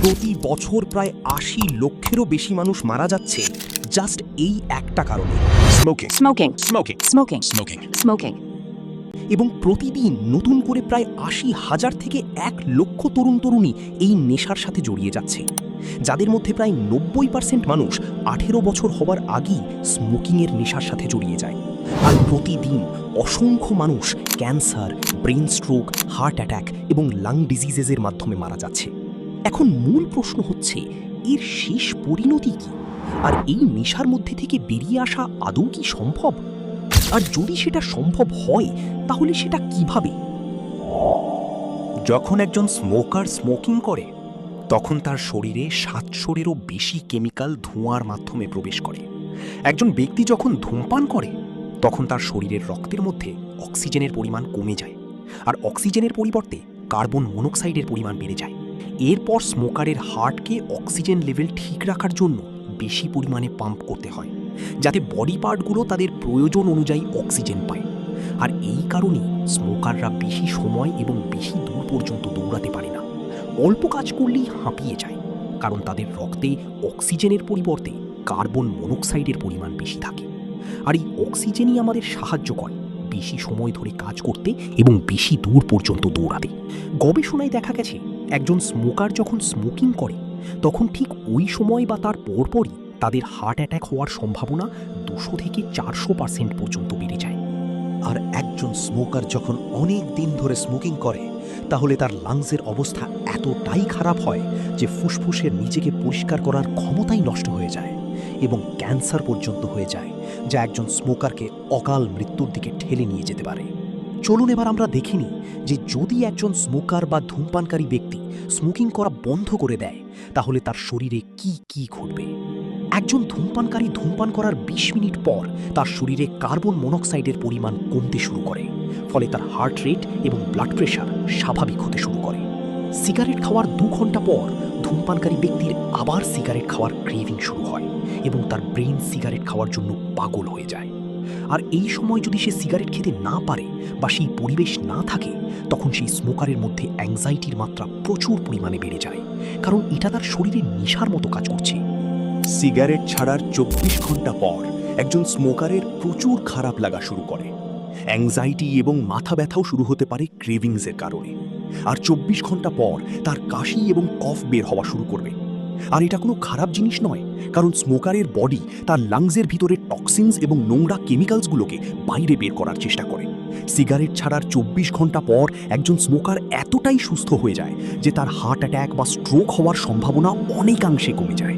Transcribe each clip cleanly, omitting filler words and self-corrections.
প্রতি বছর প্রায় ৮০ লক্ষেরও বেশি মানুষ মারা যাচ্ছে জাস্ট এই একটা কারণে, Smoking. Smoking. Smoking. Smoking. Smoking. Smoking. এবং প্রতিদিন নতুন করে প্রায় ৮০,০০০ থেকে ১ লক্ষ তরুণ তরুণী এই নেশার সাথে জড়িয়ে যাচ্ছে, যাদের মধ্যে প্রায় ৯০% মানুষ ১৮ বছর হবার আগেই স্মোকিংয়ের নেশার সাথে জড়িয়ে যায়। আর প্রতিদিন অসংখ্য মানুষ cancer, brain stroke, heart attack এবং লাং ডিজিজেসের মাধ্যমে মারা যাচ্ছে। এখন মূল প্রশ্ন হচ্ছে, এর শেষ পরিণতি কী? আর এই নেশার মধ্যে থেকে বেরিয়ে আসা আদৌ কি সম্ভব? আর যদি সেটা সম্ভব হয় তাহলে সেটা কিভাবে? যখন একজন স্মোকার স্মোকিং করে তখন তার শরীরে ৭০০-এরও বেশি কেমিক্যাল ধোঁয়ার মাধ্যমে প্রবেশ করে। একজন ব্যক্তি যখন ধূমপান করে তখন তার শরীরের রক্তের মধ্যে অক্সিজেনের পরিমাণ কমে যায়, আর অক্সিজেনের পরিবর্তে কার্বন মনোক্সাইডের পরিমাণ বেড়ে যায়। এরপর স্মোকারের হার্টকে অক্সিজেন লেভেল ঠিক রাখার জন্য বেশি পরিমাণে পাম্প করতে হয়, যাতে বডি পার্টগুলো তাদের প্রয়োজন অনুযায়ী অক্সিজেন পায়। আর এই কারণেই স্মোকাররা বেশি সময় এবং বেশি দূর পর্যন্ত দৌড়াতে পারে না। অল্প কাজ করলেই হাঁপিয়ে যায়, কারণ তাদের রক্তে অক্সিজেনের পরিবর্তে কার্বন মনোক্সাইডের পরিমাণ বেশি থাকে। আর এই অক্সিজেনই আমাদের সাহায্য করে বেশি সময় ধরে কাজ করতে এবং বেশি দূর পর্যন্ত দৌড়াতে। গবেষণায় দেখা গেছে, একজন স্মোকার যখন স্মোকিং করে তখন ঠিক ওই সময় বা তার পরপরই তাদের হার্ট অ্যাটাক হওয়ার সম্ভাবনা ২০০ থেকে ৪০০% পর্যন্ত বেড়ে যায়। আর একজন স্মোকার যখন অনেক দিন ধরে স্মোকিং করে তাহলে তার লাংসের অবস্থা এতটাই খারাপ হয় যে ফুসফুসের নিজেকে পরিষ্কার করার ক্ষমতাই নষ্ট হয়ে যায় এবং ক্যান্সার পর্যন্ত হয়ে যায়, যা একজন স্মোকারকে অকাল মৃত্যুর দিকে ঠেলে নিয়ে যেতে পারে। চলুন এবার আমরা দেখে নিই যে যদি একজন স্মোকার বা ধূমপানকারী ব্যক্তি স্মোকিং করা বন্ধ করে দেয় তাহলে তার শরীরে কি কি ঘটবে। একজন ধূমপানকারী ধূমপান করার ২০ মিনিট পর তার শরীরে কার্বন মনোক্সাইডের পরিমাণ কমতে শুরু করে, ফলে তার হার্ট রেট এবং ব্লাড প্রেশার স্বাভাবিক হতে শুরু করে। সিগারেট খাওয়ার ২ ঘন্টা পর ধূমপানকারী ব্যক্তির আবার সিগারেট খাওয়ার ক্রেভিং শুরু হয় এবং তার ব্রেন সিগারেট খাওয়ার জন্য পাগল হয়ে যায়। আর এই সময় যদি সে সিগারেট খেতে না পারে বা সেই পরিবেশ না থাকে, তখন সেই স্মোকারের মধ্যে অ্যাংজাইটির মাত্রা প্রচুর পরিমাণে বেড়ে যায়, কারণ এটা তার শরীরে নেশার মতো কাজ করছে। সিগারেট ছাড়ার ২৪ ঘন্টা পর একজন স্মোকারের প্রচুর খারাপ লাগা শুরু করে। অ্যাংজাইটি এবং মাথা ব্যথাও শুরু হতে পারে ক্রেভিংসের কারণে। আর ২৪ ঘন্টা পর তার কাশি এবং কফ বের হওয়া শুরু করবে। আর এটা কোনো খারাপ জিনিস নয়, কারণ স্মোকারের বডি তার লাংসের ভিতরে টক্সিনস এবং নোংরা কেমিক্যালসগুলোকে বাইরে বের করার চেষ্টা করে। সিগারেট ছাড়ার ২৪ ঘন্টা পর একজন স্মোকার এতটাই সুস্থ হয়ে যায় যে তার হার্ট অ্যাটাক বা স্ট্রোক হওয়ার সম্ভাবনা অনেকাংশে কমে যায়।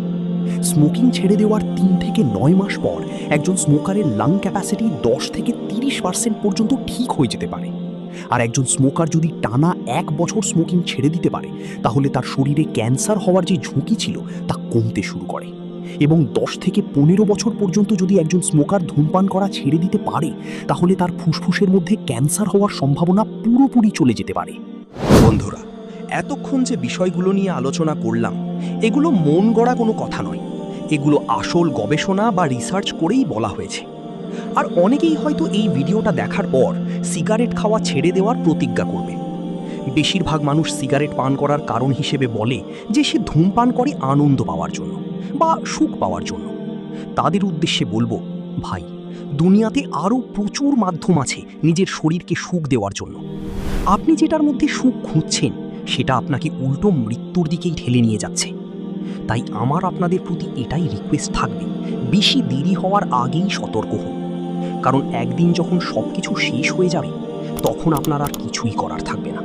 স্মোকিং ছেড়ে দেওয়ার ৩ থেকে ৯ মাস পর একজন স্মোকারের লাং ক্যাপাসিটি ১০ থেকে ৩০% পর্যন্ত ঠিক হয়ে যেতে পারে। আর একজন স্মোকার যদি টানা ১ বছর স্মোকিং ছেড়ে দিতে পারে তাহলে তার শরীরে ক্যান্সার হওয়ার যে ঝুঁকি ছিল তা কমতে শুরু করে। এবং ১০ থেকে ১৫ বছর পর্যন্ত যদি একজন স্মোকার ধূমপান করা ছেড়ে দিতে পারে তাহলে তার ফুসফুসের মধ্যে ক্যান্সার হওয়ার সম্ভাবনা পুরোপুরি চলে যেতে পারে। বন্ধুরা, এতক্ষণ যে বিষয়গুলো নিয়ে আলোচনা করলাম এগুলো মন গড়া কোনো কথা নয়, এগুলো আসল গবেষণা বা রিসার্চ করেই বলা হয়েছে। আর অনেকেই হয়তো এই ভিডিওটা দেখার পর সিগারেট খাওয়া ছেড়ে দেওয়ার প্রতিজ্ঞা করবে। বেশিরভাগ মানুষ সিগারেট পান করার কারণ হিসেবে বলে যে সে ধূমপান করে আনন্দ পাওয়ার জন্য বা সুখ পাওয়ার জন্য। তাদের উদ্দেশ্যে বলবো, ভাই, দুনিয়াতে আরও প্রচুর মাধ্যম আছে নিজের শরীরকে সুখ দেওয়ার জন্য। আপনি যেটার মধ্যে সুখ খুঁজছেন সেটা আপনাকে উল্টো মৃত্যুর দিকেই ঠেলে নিয়ে যাচ্ছে। তাই আমার আপনাদের প্রতি এটাই রিকোয়েস্ট থাকবে, বেশি দেরি হওয়ার আগেই সতর্ক হন, কারণ একদিন যখন সবকিছু শেষ হয়ে যাবে তখন আপনার আর কিছুই করার থাকবে না।